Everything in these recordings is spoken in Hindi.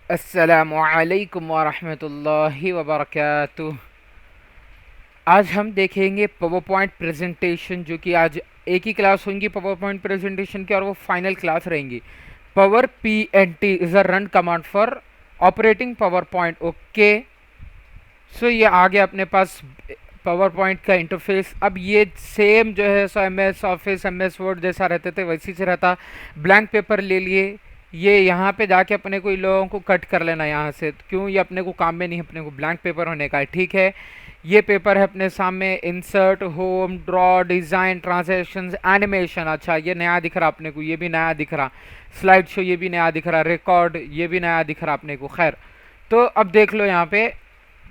अस्सलामुअलैकुम वरहमतुल्लाहि वबरकातुह। आज हम देखेंगे पावर पॉइंट प्रेजेंटेशन, जो कि आज एक ही क्लास होंगी पावर पॉइंट प्रेजेंटेशन की, और वो फाइनल क्लास रहेंगी। Power P N T is a run command for operating power point. Okay, so ये आ गया अपने पास पावर पॉइंट का इंटरफेस। अब ये सेम जो है सो M S office, M S word जैसा रहते थे वैसी से रहता। ब्लैंक पेपर ले लिए, ये यहाँ पे जाके अपने को इन लोगों को कट कर लेना यहाँ से। क्यों? ये अपने को काम में नहीं, अपने को ब्लैंक पेपर होने का है। ठीक है, ये पेपर है अपने सामने। Insert, home, draw, design, transactions, animation. अच्छा, ये नया दिख रहा अपने को, ये भी नया दिख रहा। स्लाइड शो, ये भी नया दिख रहा। रिकॉर्ड, ये भी नया दिख रहा अपने को। खैर, तो अब देख लो यहाँ पे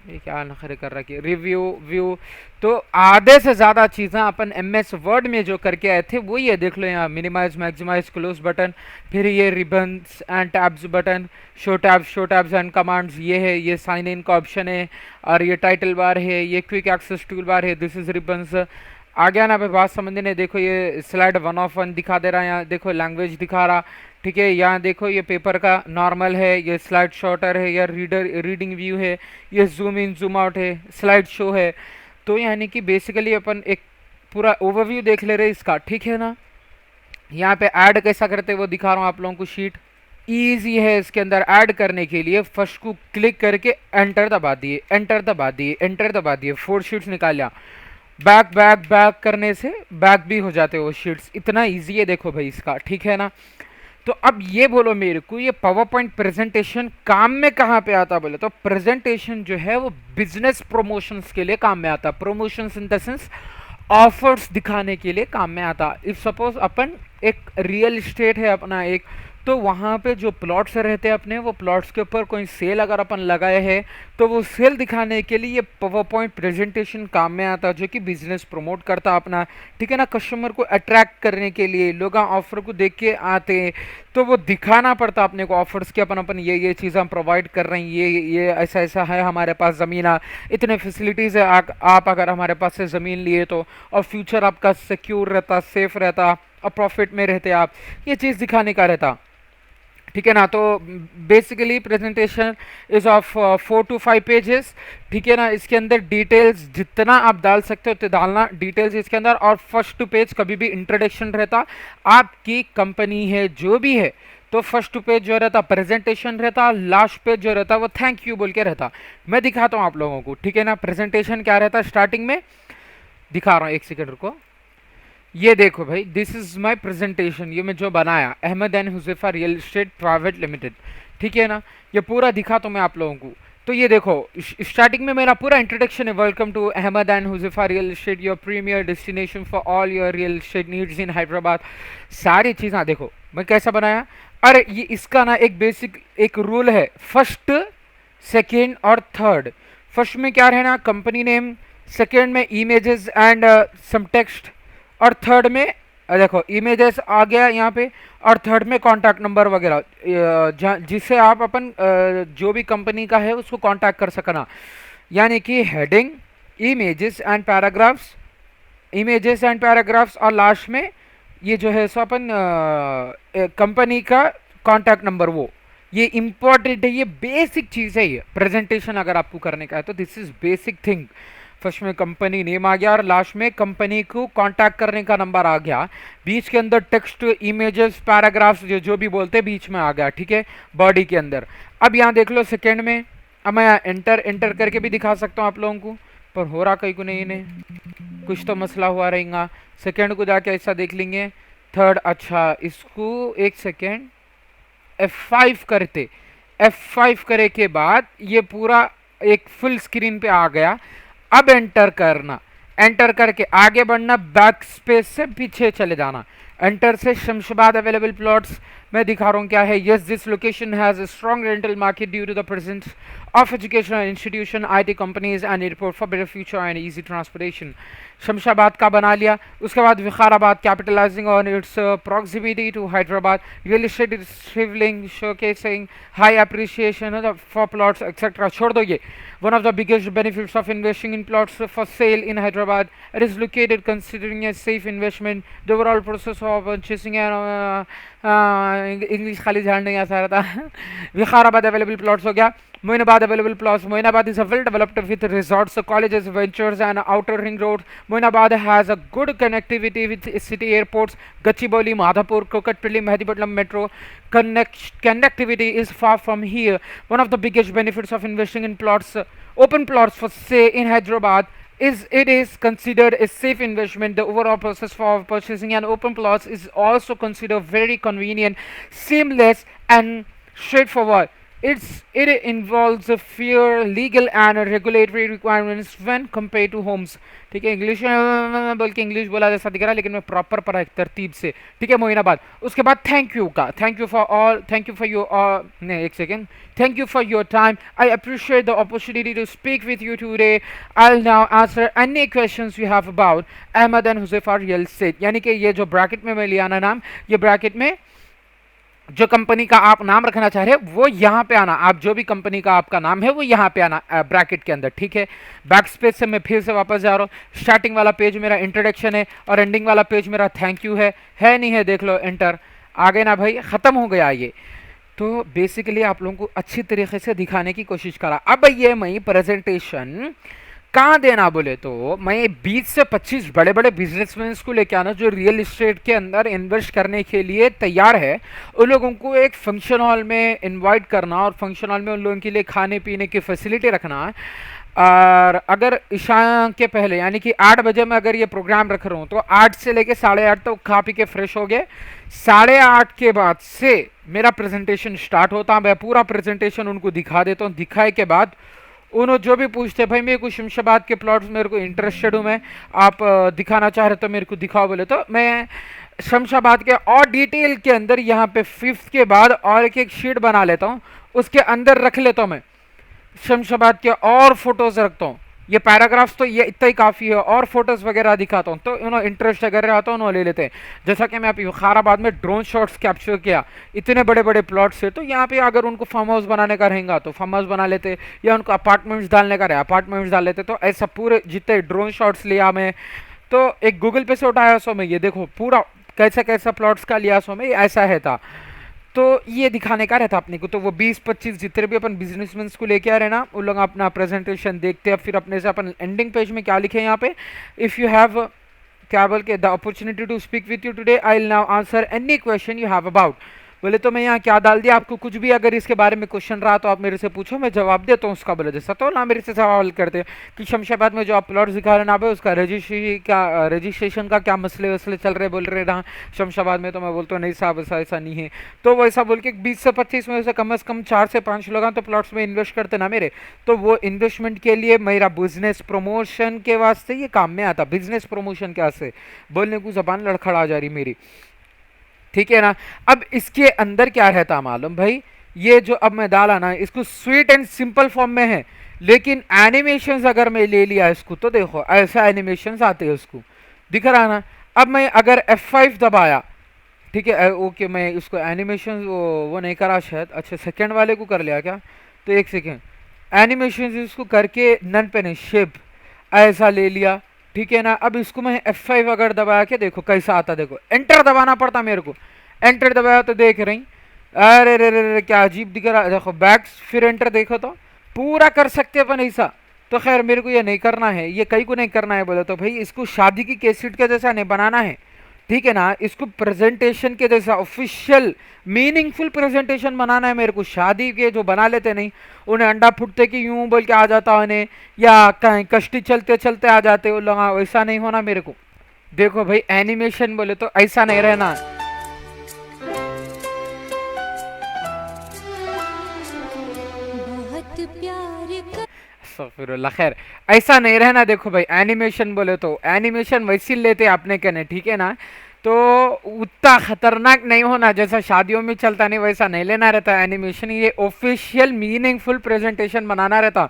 ये क्या नखरे कर रखी। रिव्यू, व्यू, तो आधे से ज़्यादा चीज़ें अपन एम एस वर्ड में जो करके आए थे वो ये देख लो यहाँ। मिनिमाइज, मैक्सिमाइज, क्लोज बटन, फिर ये ribbons and tabs button, show tabs and commands, ये है। ये साइन इन का ऑप्शन है, और ये टाइटल बार है, ये क्विक एक्सेस टूल बार है, दिस इज रिबन्स। आ गया ना भाई बात समझने ने। देखो ये स्लाइड 1 ऑफ 1 दिखा दे रहा है यहाँ। देखो लैंग्वेज दिखा रहा। ठीक है, यहाँ देखो ये पेपर का नॉर्मल है, ये स्लाइड शॉर्टर है, या रीडिंग व्यू है, ये जूम इन जूम आउट है, स्लाइड शो है। तो यानी कि बेसिकली अपन एक पूरा ओवरव्यू देख ले रहे इसका। ठीक है ना। यहाँ पे ऐड कैसा करते हैं वो दिखा रहा हूँ आप लोगों को। शीट ईजी है इसके अंदर ऐड करने के लिए। फर्स्ट को क्लिक करके एंटर दबा दिए, एंटर दबा दिए, एंटर दबा दिए, 4 शीट्स निकाल लिया। बैक बैक बैक करने से बैक भी हो जाते वो शीट्स। इतना इजी है देखो भाई इसका। ठीक है ना। तो अब ये बोलो मेरे को, ये पावर पॉइंट प्रेजेंटेशन काम में कहाँ पे आता? बोले तो प्रेजेंटेशन जो है वो बिजनेस प्रमोशंस के लिए काम में आता। Promotions in the sense offers दिखाने के लिए काम में आता। इफ सपोज अपन एक रियल इस्टेट है अपना एक, तो वहाँ पे जो प्लॉट्स रहते हैं अपने, वो प्लॉट्स के ऊपर कोई सेल अगर अपन लगाए हैं तो वो सेल दिखाने के लिए ये पावर पॉइंट प्रेजेंटेशन काम में आता, जो कि बिजनेस प्रमोट करता अपना। ठीक है ना। कस्टमर को अट्रैक्ट करने के लिए लोग ऑफर को देख के आते हैं, तो वो दिखाना पड़ता अपने को ऑफर्स के। अपन अपन ये चीज़ हम प्रोवाइड कर रहे हैं, ये ऐसा ऐसा है, हमारे पास ज़मीन है, इतने फैसिलिटीज़ है, आप अगर हमारे पास से ज़मीन लिए तो, और फ्यूचर आपका सिक्योर रहता, सेफ रहता, और प्रॉफिट में रहते आप। ये चीज़ दिखाने का रहता। ठीक है ना। तो basically presentation is of 4 to 5 pages. ठीक है ना। इसके अंदर डिटेल्स जितना आप डाल सकते हो उतने डालना डिटेल्स इसके अंदर। और फर्स्ट पेज कभी भी इंट्रोडक्शन रहता, आपकी कंपनी है जो भी है, तो फर्स्ट पेज जो रहता प्रेजेंटेशन रहता, लास्ट पेज जो रहता वो थैंक यू बोल के रहता। मैं दिखाता हूँ आप लोगों को। ठीक है ना। प्रेजेंटेशन क्या रहता स्टार्टिंग में दिखा रहा हूँ, एक सेकेंड रुको। ये देखो भाई, दिस इज माय प्रेजेंटेशन। ये मैं जो बनाया, Ahmed and Huzaifa real estate private limited. ठीक है ना। ये पूरा दिखा तो मैं आप लोगों को। तो ये देखो स्टार्टिंग में मेरा पूरा इंट्रोडक्शन है। Welcome to Ahmed and Huzaifa real estate, your premier destination for all your real estate needs in Hyderabad. सारी चीज़ें देखो मैं कैसा बनाया। अरे ये इसका ना एक बेसिक एक रूल है, फर्स्ट, सेकेंड और थर्ड। फर्स्ट में क्या रहना, कंपनी नेम। सेकेंड में इमेजेस एंड सम टेक्स्ट। और थर्ड में देखो इमेजेस आ गया यहाँ पे। और थर्ड में कॉन्टैक्ट नंबर वगैरह, जिससे आप अपन जो भी कंपनी का है उसको कांटेक्ट कर सकना। यानी कि heading, images and paragraphs, images and paragraphs, और लास्ट में ये जो है सो अपन कंपनी का कांटेक्ट नंबर। वो ये इंपॉर्टेंट है, ये बेसिक चीज़ है। ये प्रेजेंटेशन अगर आपको करने का है तो this is basic thing. First में कंपनी नेम आ गया, और लास्ट में कंपनी को कांटेक्ट करने का नंबर आ गया। बीच के अंदर टेक्स्ट, इमेजेस, पैराग्राफ्स जो भी बोलते हैं बीच में आ गया। ठीक है, बॉडी के अंदर। अब यहाँ देख लो सेकेंड में, अब मैं एंटर एंटर करके भी दिखा सकता हूँ आप लोगों को, पर हो रहा कहीं को नहीं इन्हें, कुछ तो मसला हुआ रहेगा। सेकेंड को जाके ऐसा देख लेंगे। थर्ड, अच्छा इसको एक सेकेंड F5 करते, F5 करे के बाद ये पूरा एक फुल स्क्रीन पे आ गया। अब एंटर करना, एंटर करके आगे बढ़ना, बैक स्पेस से पीछे चले जाना। एंटर से शमशाबाद अवेलेबल प्लॉट्स मैं दिखा रहा हूँ क्या है। Yes, this location has a strong rental market due to the presence of educational institution, IT companies and airport for better future and easy transportation. Shamshabad का बना लिया। उसके बाद Vikarabad, capitalizing on its proximity to Hyderabad, real estate is thriving, showcasing high appreciation for plots etcetera. छोड़ दो ये। One of the biggest benefits of investing in plots for sale in Hyderabad, it is located considering a safe investment. The overall process of purchasing and English खाली ध्यान नहीं आ रहा था। विकाराबाद अवेलेबल प्लॉट्स हो गया। Moinabad available plots, Moinabad is a well developed with resorts, colleges, ventures and outer ring road. Moinabad has a good connectivity with city airports, Gachibowli, Madhapur, Kokatpally, Mehdipatam metro. Connectivity is far from here. One of the biggest benefits of investing in plots, open plots for say in Hyderabad, is it is considered a safe investment. The overall process for purchasing an open plots is also considered very convenient, seamless and straightforward. It involves a fewer legal and regulatory requirements when compared to homes. ठीक है, इंग्लिश बोल के इंग्लिश बोला जैसा दिख रहा है, लेकिन मैं प्रॉपर पढ़ा एक तरतीब से। ठीक है, मोइनाबाद। उसके बाद थैंक यू का, thank you for all, thank you for your, नहीं एक second, thank you for your time. I appreciate the opportunity to speak with you today. I'll now answer any questions you have about Ahmad and Huzaifa real estate. यानी कि ये जो ब्रैकेट में मैं लिया ना नाम, ये ब्रैकेट में जो कंपनी का आप नाम रखना चाह रहे हैं वो यहाँ पे आना। आप जो भी कंपनी का आपका नाम है वो यहाँ पे आना ब्रैकेट के अंदर। ठीक है, बैक स्पेस से मैं फिर से वापस जा रहा हूँ। स्टार्टिंग वाला पेज मेरा इंट्रोडक्शन है और एंडिंग वाला पेज मेरा थैंक यू है नहीं है, देख लो एंटर। आगे ना भाई, ख़त्म हो गया ये। तो बेसिकली आप लोगों को अच्छी तरीके से दिखाने की कोशिश करा। अब ये मैं प्रेजेंटेशन कहाँ देना बोले तो मैं 20 से 25 बड़े बड़े बिजनेसमैन को लेके आना जो रियल इस्टेट के अंदर इन्वेस्ट करने के लिए तैयार है। उन लोगों को एक फंक्शन हॉल में इनवाइट करना और फंक्शन हॉल में उन लोगों के लिए खाने पीने की फैसिलिटी रखना। और अगर ईशा के पहले यानी कि 8 बजे में अगर ये प्रोग्राम रख रहा हूँ तो 8 से लेके 8:30 तक खा पी के फ्रेश हो गए। 8:30 के बाद से मेरा प्रेजेंटेशन स्टार्ट होता है। मैं पूरा प्रेजेंटेशन उनको दिखा देता हूँ। दिखाए के बाद उन्होंने जो भी पूछते भाई मेरे को शमशाबाद के प्लॉट्स मेरे को इंटरेस्टेड हूँ मैं, आप दिखाना चाह रहे तो मेरे को दिखाओ बोले तो मैं शमशाबाद के और डिटेल के अंदर यहाँ पे 5th के बाद और एक शीट बना लेता हूँ, उसके अंदर रख लेता हूँ मैं शमशाबाद के और फोटोज रखता हूँ। ये पैराग्राफ्स तो ये इतना ही काफ़ी है, और फोटोज वगैरह दिखाता हूँ तो उन्होंने इंटरेस्ट अगर रहा तो उन्होंने ले लेते हैं। जैसा कि मैं अभी विकाराबाद में ड्रोन शॉट्स कैप्चर किया इतने बड़े बड़े प्लॉट से, तो यहाँ पे अगर उनको फार्म हाउस बनाने का रहेगा तो फार्म हाउस बना लेते, या उनको अपार्टमेंट्स डालने का रहे अपार्टमेंट्स डाल लेते। तो ऐसा पूरे जितने ड्रोन शॉट्स लिया मैं, तो एक गूगल पे से उठाया सो मैं, ये देखो पूरा कैसा कैसा प्लॉट्स का लिया सो मैं, ऐसा है था। तो ये दिखाने का रहता अपने को। तो वो 20-25 जितने भी अपन बिजनेसमैन को लेके आ रहे ना, उन लोग अपना प्रेजेंटेशन देखते हैं, फिर अपने से अपन एंडिंग पेज में क्या लिखे यहाँ पे, इफ़ यू हैव क्या बोल के the opportunity to speak with you today, I will now answer any question you have about. बोले तो मैं यहाँ क्या डाल दिया, आपको कुछ भी अगर इसके बारे में क्वेश्चन रहा तो आप मेरे से पूछो, मैं जवाब देता हूँ उसका। बोले जैसा तो ना मेरे से सवाल करते कि शमशाबाद में जो आप प्लॉट दिखा रहे ना भाई उसका रजिस्ट्रेशन का क्या मसले वसले चल रहे बोल रहे ना शमशाबाद में। तो मैं बोलता हूँ नहीं साहब ऐसा नहीं है। तो वैसा बोल के 20 से 25 में से कम 4 से 5 लोग तो प्लॉट्स में इन्वेस्ट करते ना मेरे, तो वो इन्वेस्टमेंट के लिए मेरा बिजनेस प्रमोशन के वास्ते ये काम में आता। बिजनेस प्रमोशन क्या से बोलने को जबान लड़खड़ा जा रही मेरी, ठीक है ना। अब इसके अंदर क्या रहता मालूम भाई, ये जो अब मैं डाला ना इसको स्वीट एंड सिंपल फॉर्म में है, लेकिन एनिमेशंस अगर मैं ले लिया इसको तो देखो ऐसा एनिमेशंस आते हैं, उसको दिख रहा ना। अब मैं अगर F5 दबाया, ठीक है ओके, मैं इसको एनिमेशन वो नहीं करा शायद, अच्छा सेकेंड वाले को कर लिया क्या, तो एक सेकेंड एनिमेशन इसको करके नन पे नहीं शेप ऐसा ले लिया, ठीक है ना। अब इसको मैं F5 अगर दबाया के देखो कैसा आता, देखो एंटर दबाना पड़ता मेरे को, एंटर दबाया तो देख रही, अरे रे रे रे क्या अजीब दिख रहा है। देखो बैक फिर एंटर देखो तो पूरा कर सकते अपन ऐसा। तो खैर मेरे को ये नहीं करना है, ये कहीं को नहीं करना है। बोले तो भाई इसको शादी की कैसेट के जैसा नहीं बनाना है, ठीक है ना। इसको प्रेजेंटेशन के जैसा ऑफिशियल मीनिंगफुल प्रेजेंटेशन बनाना है मेरे को। शादी के जो बना लेते नहीं, उन्हें अंडा फुटते कि यूं बोल के आ जाता उन्हें, या कहीं कश्ती चलते चलते आ जाते वो लोग, वैसा नहीं होना मेरे को। देखो भाई एनिमेशन बोले तो ऐसा नहीं रहना, खैर ऐसा नहीं रहना। देखो भाई एनिमेशन बोले तो एनिमेशन वैसी लेते अपने कहने, ठीक है ना। तो उतना खतरनाक नहीं होना जैसा शादियों में चलता, नहीं वैसा नहीं लेना रहता एनिमेशन। ये ऑफिशियल मीनिंगफुल प्रेजेंटेशन बनाना रहता,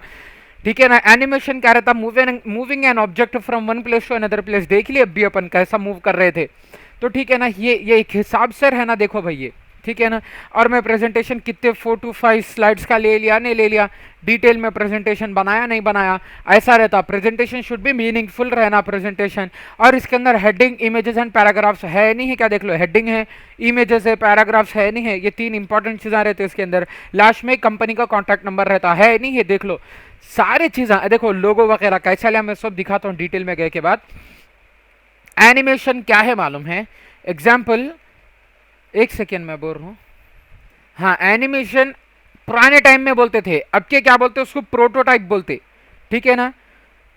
ठीक है ना। एनिमेशन क्या रहता, moving an object from one place to another place. देख लिए अभी अपन कैसा मूव कर रहे थे, तो ठीक है ना। ये एक हिसाब से रहना। देखो भाई ये ठीक है ना। और मैं प्रेजेंटेशन कितने 4 to 5 स्लाइड्स का ले लिया नहीं ले लिया, डिटेल में प्रेजेंटेशन बनाया नहीं बनाया, ऐसा रहता। प्रेजेंटेशन शुड बी मीनिंगफुल रहना प्रेजेंटेशन। और इसके अंदर हेडिंग, इमेजेस एंड पैराग्राफ्स है नहीं है क्या, देख लो, हेडिंग है, इमेजेस है, पैराग्राफ्स है नहीं है, ये 3 इंपॉर्टेंट चीज़ें रहती है इसके अंदर। लास्ट में कंपनी का कॉन्टैक्ट नंबर रहता है नहीं है, देख लो सारी चीज़ें। देखो लोगो वगैरह कैसा लिया, मैं सब दिखाता हूँ डिटेल में गए के बाद। एनिमेशन क्या है मालूम है, एग्जाम्पल, एक सेकेंड में बोल रहा हूँ। हाँ, एनिमेशन पुराने टाइम में बोलते थे, अब के क्या बोलते, उसको प्रोटोटाइप बोलते, ठीक है ना।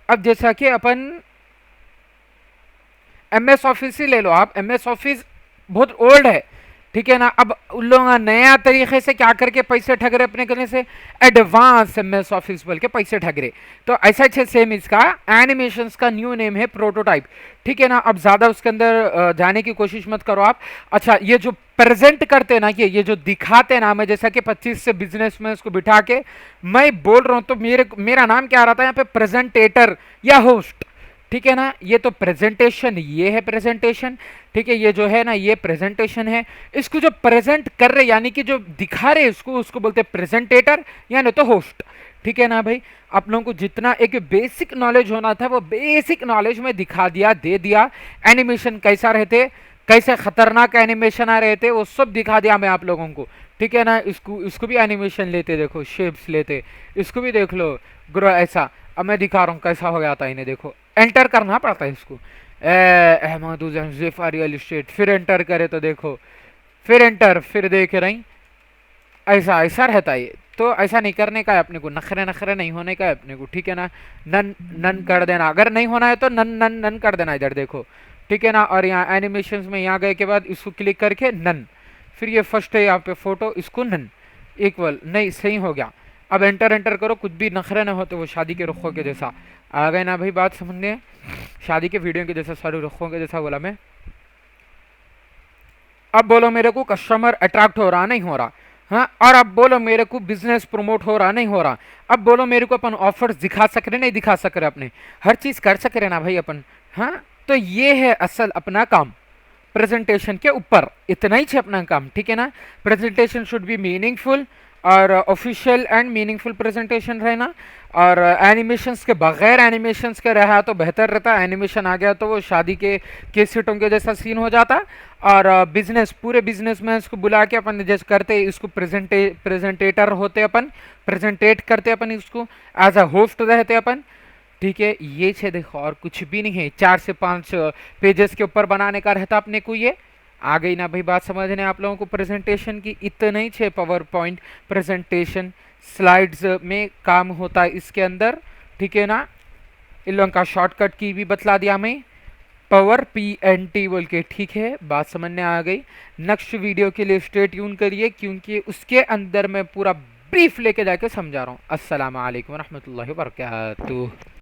अब जैसा कि अपन एम एस ऑफिस ही ले लो आप, एम एस ऑफिस बहुत ओल्ड है, ठीक है ना। अब उन लोगों ने नया तरीके से क्या करके पैसे ठग रहे अपने करने से, एडवांस एम एस ऑफिस बोल के पैसे ठग रहे। तो ऐसा अच्छे सेम इसका एनिमेशंस का न्यू नेम है प्रोटोटाइप, ठीक है ना। अब ज़्यादा उसके अंदर जाने की कोशिश मत करो आप। अच्छा, ये जो प्रेजेंट करते ना, ये जो दिखाते ना, मैं जैसा कि 25 से बिजनेस में उसको बिठा के मैं बोल रहा हूँ, तो मेरा नाम क्या आ रहा था यहाँ पे, प्रेजेंटेटर या होस्ट, ठीक है ना। ये तो प्रेजेंटेशन, ये है प्रेजेंटेशन, ठीक है। ये जो है ना, ये प्रेजेंटेशन है। इसको जो प्रेजेंट कर रहे यानी कि जो दिखा रहे इसको, उसको बोलते हैं प्रेजेंटेटर या नहीं तो होस्ट, ठीक है ना भाई। आप लोगों को जितना एक बेसिक नॉलेज होना था वो बेसिक नॉलेज में दिखा दिया, दे दिया। एनिमेशन कैसा रहते, कैसे खतरनाक एनिमेशन आ रहे थे, वो सब दिखा दिया मैं आप लोगों को, ठीक है ना। इसको भी एनिमेशन लेते, देखो शेप्स लेते, इसको भी देख लो, ग्रो ऐसा। अब मैं दिखा रहा हूँ कैसा हो गया था इन्हें, देखो एंटर करना पड़ता है इसको, अहमद हुज़ैफा रियल इस्टेट, फिर एंटर करे तो देखो, फिर एंटर, फिर देख रही, ऐसा ऐसा रहता है ये। तो ऐसा नहीं करने का है अपने को, नखरे नखरे नहीं होने का है अपने को, ठीक है ना। नन नन कर देना, अगर नहीं होना है तो नन नन नन कर देना इधर देखो, ठीक है ना। और यहाँ एनिमेशन में यहाँ गए के बाद इसको क्लिक करके नन, फिर ये फर्स्ट है यहाँ पे फोटो, इसको नन इक्वल, नहीं सही हो गया। अब एंटर एंटर करो, कुछ भी नखरे ना हो तो वो शादी के रुखों के जैसा आ गए ना भाई, बात समझने, शादी के वीडियो के जैसा, सारे रुखों के जैसा बोला मैं। अब बोलो मेरे को कस्टमर अट्रैक्ट हो रहा नहीं हो रहा, हाँ। और अब बोलो मेरे को बिजनेस प्रमोट हो रहा नहीं हो रहा। अब बोलो मेरे को अपन ऑफर्स दिखा सक रहे नहीं दिखा सक रहे, अपने हर चीज कर सक रहे ना भाई अपन, हाँ। तो ये है असल अपना काम प्रेजेंटेशन के ऊपर, इतना ही है अपना काम, ठीक है ना। प्रेजेंटेशन शुड बी मीनिंगफुल और ऑफिशियल एंड मीनिंगफुल प्रेजेंटेशन रहना। और एनिमेशंस के बगैर एनिमेशंस के रहा तो बेहतर रहता, एनिमेशन आ गया तो वो शादी के केसेटों के जैसा सीन हो जाता। और बिजनेस, पूरे बिजनेसमैन को बुला के अपन जैसे करते इसको प्रेजेंटेटर होते अपन, प्रेजेंटेट करते अपन इसको, एज अ होस्ट रहते अपन, ठीक है। ये छे देखो, और कुछ भी नहीं है, 4 से 5 पेजेस के ऊपर बनाने का रहता अपने को। ये आ गई ना भाई बात समझने आप लोगों को प्रेजेंटेशन की, इतना ही छे पावर पॉइंट प्रेजेंटेशन स्लाइड्स में काम होता है इसके अंदर, ठीक है ना। इन लोगों का शॉर्टकट की भी बतला दिया मैं, पावर PNT बोल के, ठीक है, बात समझने आ गई। नेक्स्ट वीडियो के लिए स्टे ट्यून करिए, क्योंकि उसके अंदर मैं पूरा ब्रीफ लेके जाके समझा रहा हूँ। अस्सलाम वालेकुम रहमतुल्लाहि व बरकातहू।